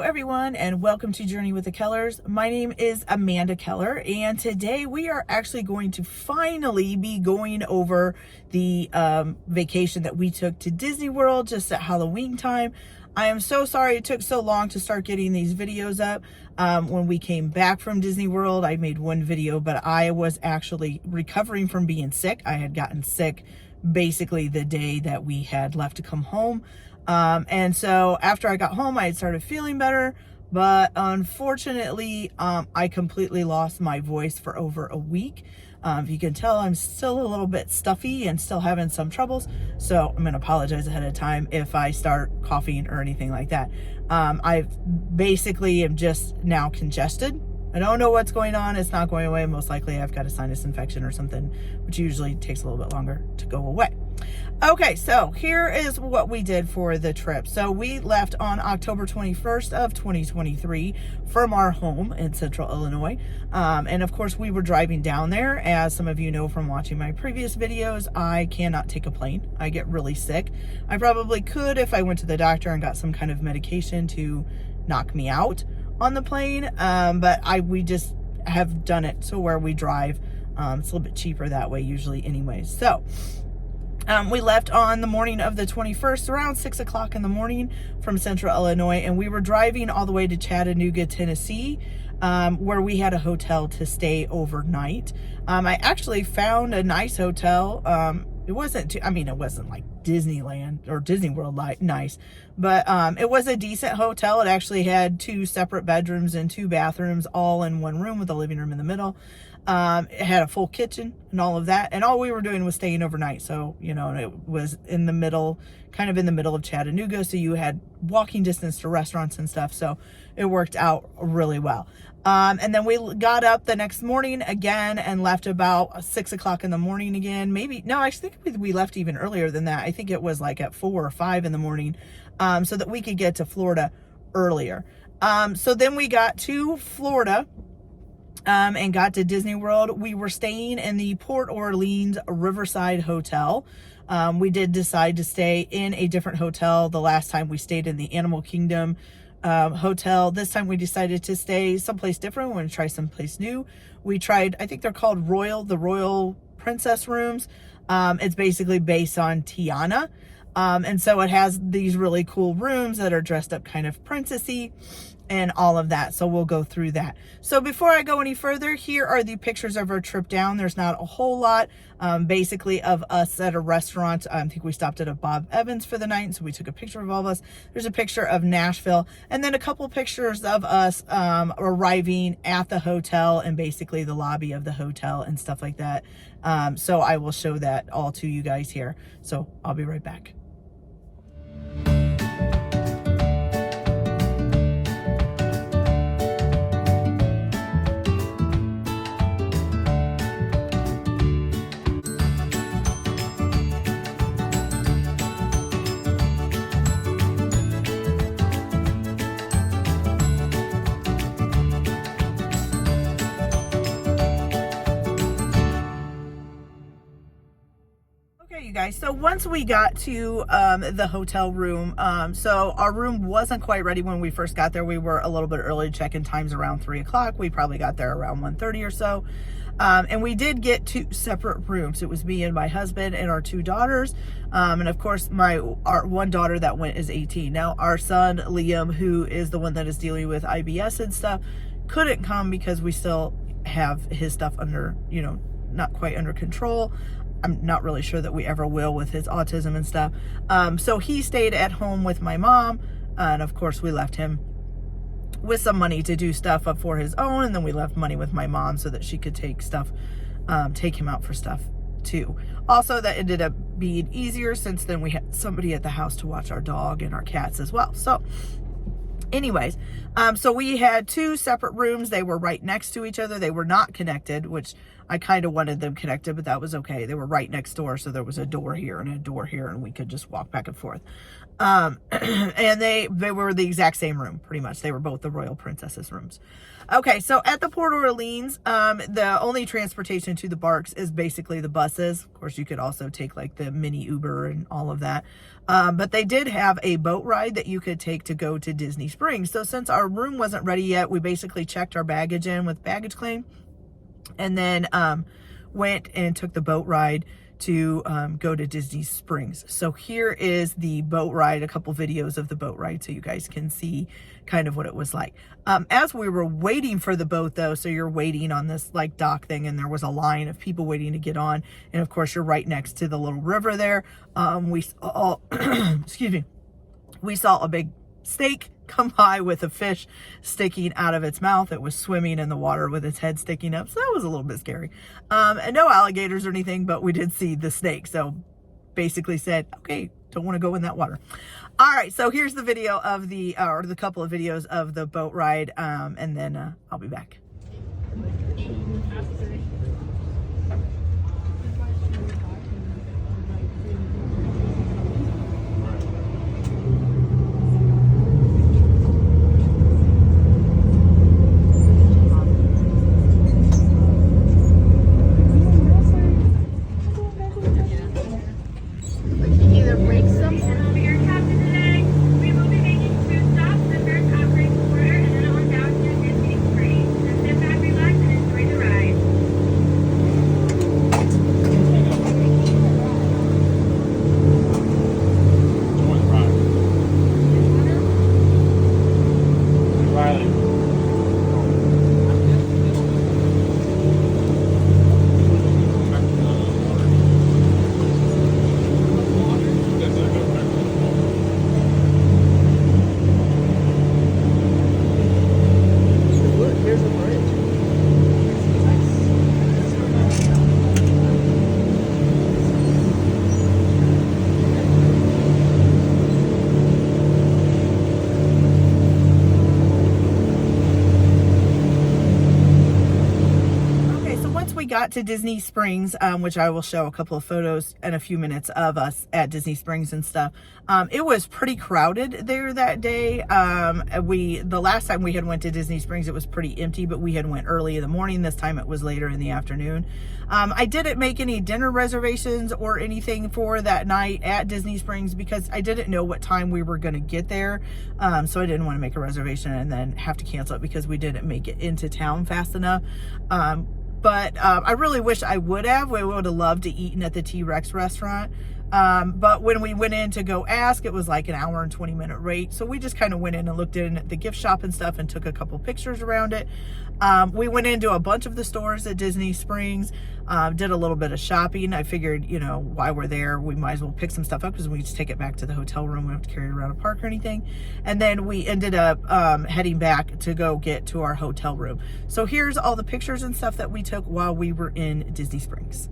Hello everyone and welcome to Journey with the Kellers. My name is Amanda Keller and today we are actually going to finally be going over the vacation that we took to Disney World just at Halloween time. I am so sorry it took so long to start getting these videos up. When we came back from Disney World, I made one video, but I was actually recovering from being sick. I had gotten sick basically the day that we had left to come home. And so after I got home, I had started feeling better, but unfortunately, I completely lost my voice for over a week. If you can tell, I'm still a little bit stuffy and still having some troubles. So I'm going to apologize ahead of time if I start coughing or anything like that. I basically am just now congested. I don't know what's going on. It's not going away. Most likely I've got a sinus infection or something, which usually takes a little bit longer to go away. Okay, so here is what we did for the trip. So we left on October 21st of 2023 from our home in Central Illinois. And of course we were driving down there. As some of you know from watching my previous videos, I cannot take a plane. I get really sick. I probably could if I went to the doctor and got some kind of medication to knock me out on the plane. But we just have done it so where we drive. It's a little bit cheaper that way usually anyways. So we left on the morning of the 21st around 6 o'clock in the morning from Central Illinois, and we were driving all the way to Chattanooga, Tennessee, where we had a hotel to stay overnight. I actually found a nice hotel. It wasn't it wasn't like Disneyland or Disney World like nice, but it was a decent hotel. It actually had 2 separate bedrooms and 2 bathrooms all in one room with a living room in the middle. It had a full kitchen and all of that, and all we were doing was staying overnight. So, you know, it was in the middle, kind of in the middle of Chattanooga. So you had walking distance to restaurants and stuff. So it worked out really well. And then we got up the next morning again and left about 6 o'clock in the morning again. I think we left even earlier than that. I think it was like at 4 or 5 in the morning, so that we could get to Florida earlier. So then we got to Florida, and got to Disney World. We were staying in the Port Orleans Riverside Hotel. We did decide to stay in a different hotel the last time we stayed in the Animal Kingdom hotel. This time we decided to stay someplace different. We want to try someplace new. We tried, I think they're called the Royal Princess rooms. It's basically based on Tiana. And so it has these really cool rooms that are dressed up kind of princessy and all of that. So we'll go through that. So before I go any further, here are the pictures of our trip down. There's not a whole lot, basically of us at a restaurant. I think we stopped at a Bob Evans for the night. So we took a picture of all of us. There's a picture of Nashville and then a couple pictures of us, arriving at the hotel and basically the lobby of the hotel and stuff like that. So I will show that all to you guys here. So I'll be right back. You guys, so once we got to the hotel room, so our room wasn't quite ready when we first got there. We were a little bit early. Check-in times around 3 o'clock. We probably got there around 1:30 or so, and we did get 2 separate rooms. It was me and my husband and our 2 daughters, and of course our one daughter that went is 18 now. Our son Liam, who is the one that is dealing with IBS and stuff, couldn't come because we still have his stuff under, not quite under control. I'm not really sure that we ever will with his autism and stuff. So he stayed at home with my mom. And of course we left him with some money to do stuff up for his own. And then we left money with my mom so that she could take him out for stuff too. Also, that ended up being easier since then we had somebody at the house to watch our dog and our cats as well. So anyways, so we had 2 separate rooms. They were right next to each other. They were not connected, which I kind of wanted them connected, but that was okay. They were right next door. So there was a door here and a door here, and we could just walk back and forth. And they were the exact same room, pretty much. They were both the royal princesses rooms. Okay, so at the Port Orleans, the only transportation to the barks is basically the buses. Of course, you could also take like the mini Uber and all of that. But they did have a boat ride that you could take to go to Disney Springs. So since our room wasn't ready yet, we basically checked our baggage in with baggage claim, and then went and took the boat ride to go to Disney Springs. So here is the boat ride, a couple videos of the boat ride so you guys can see kind of what it was like. As we were waiting for the boat though, so you're waiting on this like dock thing, and there was a line of people waiting to get on, and of course you're right next to the little river there. We saw excuse me, we saw a big snake come by with a fish sticking out of its mouth. It was swimming in the water with its head sticking up, so that was a little bit scary. And no alligators or anything, but we did see the snake, so basically said, okay, don't want to go in that water. All right, so here's the video of the or the couple of videos of the boat ride, and then I'll be back. Got to Disney Springs, which I will show a couple of photos in a few minutes of us at Disney Springs and stuff. It was pretty crowded there that day. The last time we had went to Disney Springs, it was pretty empty, but we had went early in the morning. This time it was later in the afternoon. I didn't make any dinner reservations or anything for that night at Disney Springs because I didn't know what time we were going to get there. So I didn't want to make a reservation and then have to cancel it because we didn't make it into town fast enough. But I really wish I would have. We would have loved to eat at the T-Rex restaurant. But when we went in to go ask, it was like an hour and 20-minute wait. So we just kind of went in and looked in at the gift shop and stuff and took a couple pictures around it. We went into a bunch of the stores at Disney Springs, did a little bit of shopping. I figured, you know, while we're there, we might as well pick some stuff up because we just take it back to the hotel room. We don't have to carry it around a park or anything. And then we ended up heading back to go get to our hotel room. So here's all the pictures and stuff that we took while we were in Disney Springs.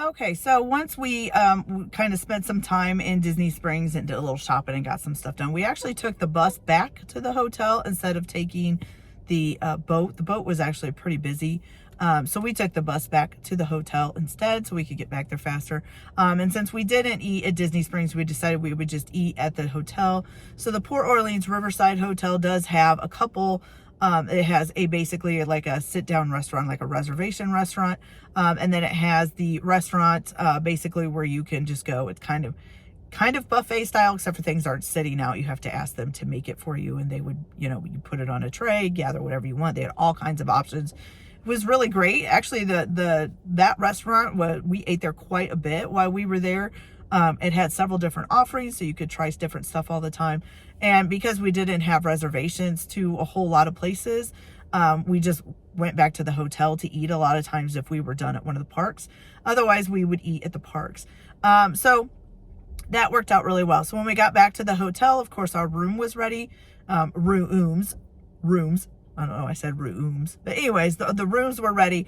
Okay, so once we kind of spent some time in Disney Springs and did a little shopping and got some stuff done, we actually took the bus back to the hotel instead of taking the boat. The boat was actually pretty busy. So we took the bus back to the hotel instead so we could get back there faster. And since we didn't eat at Disney Springs, we decided we would just eat at the hotel. So the Port Orleans Riverside Hotel does have a couple It has basically like a sit-down restaurant, like a reservation restaurant. And then it has the restaurant basically where you can just go. It's kind of buffet style, except for things aren't sitting out. You have to ask them to make it for you, and they would, you put it on a tray, gather whatever you want. They had all kinds of options. It was really great. Actually, that restaurant, we ate there quite a bit while we were there. It had several different offerings, so you could try different stuff all the time. And because we didn't have reservations to a whole lot of places, we just went back to the hotel to eat a lot of times if we were done at one of the parks. Otherwise, we would eat at the parks. So that worked out really well. So when we got back to the hotel, of course, our room was ready. Rooms. I don't know, I said rooms. But anyways, the rooms were ready.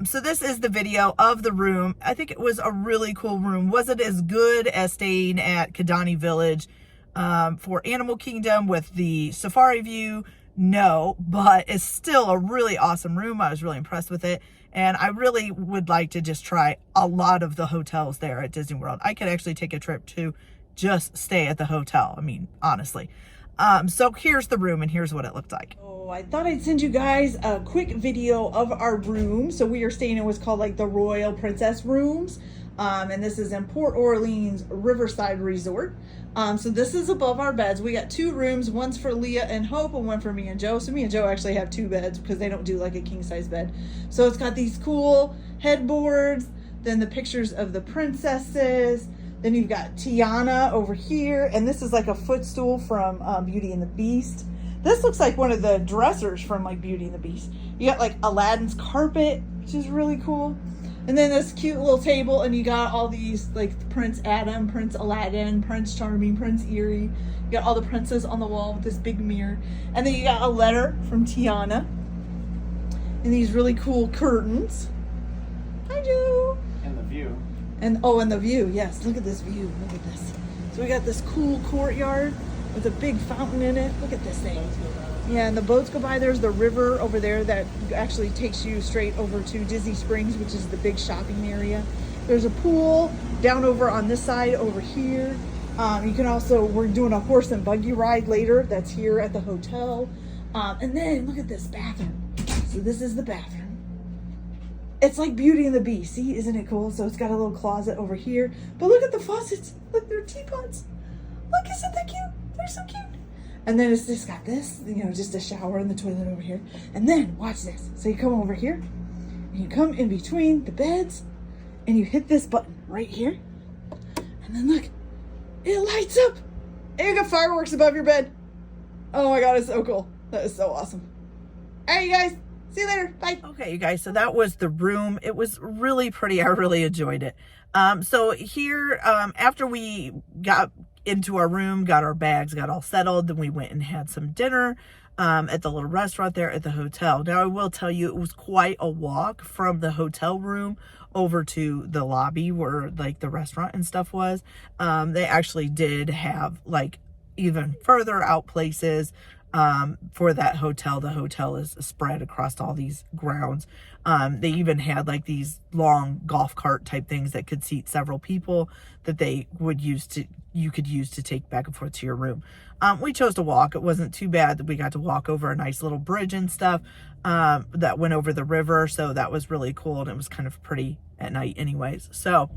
So this is the video of the room. I think it was a really cool room. Was it as good as staying at Kidani Village for Animal Kingdom with the safari view? No, but it's still a really awesome room. I was really impressed with it. And I really would like to just try a lot of the hotels there at Disney World. I could actually take a trip to just stay at the hotel. I mean, honestly. So here's the room and here's what it looked like. Oh, I thought I'd send you guys a quick video of our room. So we are staying in what's called like the Royal Princess Rooms. And this is in Port Orleans Riverside Resort. So this is above our beds. We got 2 rooms. One's for Leah and Hope and one for me and Joe. So me and Joe actually have 2 beds because they don't do like a king size bed. So it's got these cool headboards, then the pictures of the princesses. Then you've got Tiana over here. And this is like a footstool from Beauty and the Beast. This looks like one of the dressers from like Beauty and the Beast. You got like Aladdin's carpet, which is really cool. And then this cute little table, and you got all these like Prince Adam, Prince Aladdin, Prince Charming, Prince Eerie. You got all the princes on the wall with this big mirror. And then you got a letter from Tiana. And these really cool curtains. Hi, Joe. And the view. And the view, yes. Look at this view. Look at this. So we got this cool courtyard with a big fountain in it. Look at this thing. Yeah, and the boats go by. There's the river over there that actually takes you straight over to Disney Springs, which is the big shopping area. There's a pool down over on this side over here. You can also, we're doing a horse and buggy ride later. That's here at the hotel. And then look at this bathroom. So this is the bathroom. It's like Beauty and the Beast. See, isn't it cool? So it's got a little closet over here. But look at the faucets. Look, they're teapots. Look, isn't that cute? They're so cute. And then it's just got this, just a shower and the toilet over here. And then, watch this. So you come over here, and you come in between the beds, and you hit this button right here. And then look, it lights up. And you got fireworks above your bed. Oh my God, it's so cool. That is so awesome. All right, you guys. See you later. Bye. Okay, you guys. So that was the room. It was really pretty. I really enjoyed it. So here, after we got into our room, got our bags, got all settled, then we went and had some dinner at the little restaurant there at the hotel. Now, I will tell you, it was quite a walk from the hotel room over to the lobby where like the restaurant and stuff was. They actually did have like even further out places for that hotel. The hotel is spread across all these grounds. They even had like these long golf cart type things that could seat several people that they would you could use to take back and forth to your room. We chose to walk. It wasn't too bad that we got to walk over a nice little bridge and stuff that went over the river. So that was really cool. And it was kind of pretty at night anyways. So,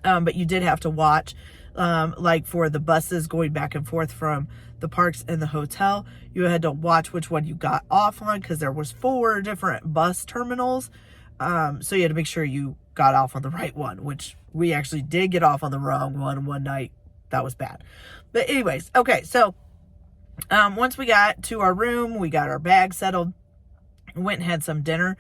but you did have to watch, like for the buses going back and forth from the parks and the hotel, you had to watch which one you got off on because there was 4 different bus terminals. So you had to make sure you got off on the right one, which we actually did get off on the wrong one night. That was bad. But anyways, okay. So, once we got to our room, we got our bags settled, went and had some dinner.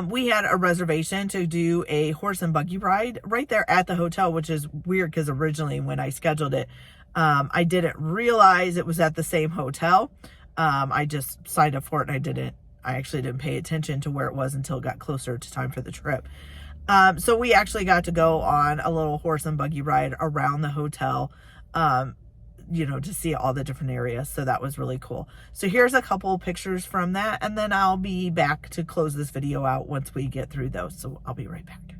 We had a reservation to do a horse and buggy ride right there at the hotel, which is weird because originally when I scheduled it, I didn't realize it was at the same hotel. I just signed up for it and I actually didn't pay attention to where it was until it got closer to time for the trip. So we actually got to go on a little horse and buggy ride around the hotel, to see all the different areas. So that was really cool. So here's a couple pictures from that, and then I'll be back to close this video out once we get through those. So I'll be right back.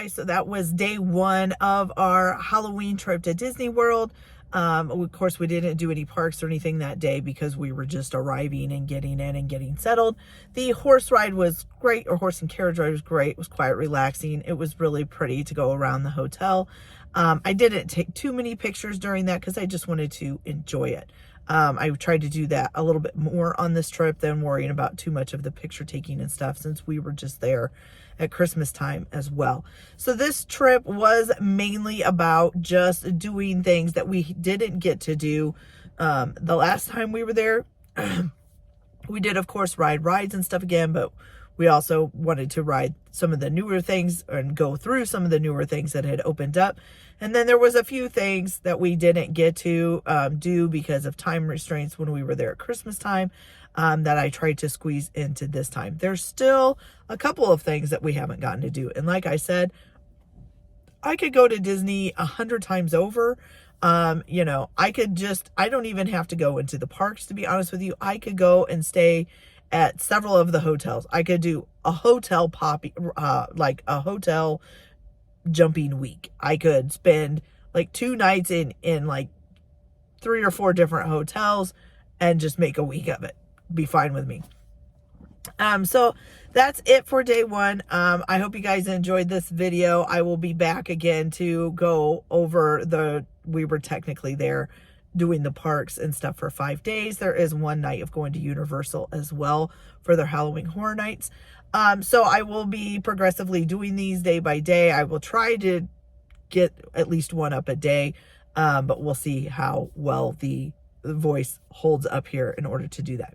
guys, so that was day one of our Halloween trip to Disney World. Of course, we didn't do any parks or anything that day because we were just arriving and getting in and getting settled. The horse ride was great, or horse and carriage ride was great. It was quite relaxing. It was really pretty to go around the hotel. I didn't take too many pictures during that because I just wanted to enjoy it. I tried to do that a little bit more on this trip than worrying about too much of the picture taking and stuff, since we were just there at Christmas time as well. So this trip was mainly about just doing things that we didn't get to do the last time we were there. We did, of course, ride rides and stuff again, but we also wanted to ride some of the newer things and go through some of the newer things that had opened up. And then there was a few things that we didn't get to do because of time restraints when we were there at Christmas time that I tried to squeeze into this time. There's still a couple of things that we haven't gotten to do. And like I said, I could go to Disney 100 times over. You know, I don't even have to go into the parks, to be honest with you. I could go and stay at several of the hotels. I could do a hotel like a hotel jumping week. I could spend like 2 nights in like 3 or 4 different hotels and just make a week of it. Be fine with me. So that's it for day one. I hope you guys enjoyed this video. I will be back again to go over we were technically there doing the parks and stuff for 5 days. There is 1 night of going to Universal as well for their Halloween Horror Nights. So I will be progressively doing these day by day. I will try to get at least 1 up a day, but we'll see how well the voice holds up here in order to do that.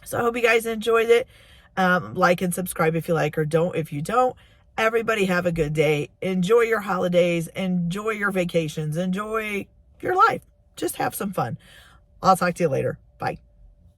So I hope you guys enjoyed it. Like and subscribe if you like, or don't if you don't. Everybody have a good day. Enjoy your holidays. Enjoy your vacations. Enjoy your life. Just have some fun. I'll talk to you later.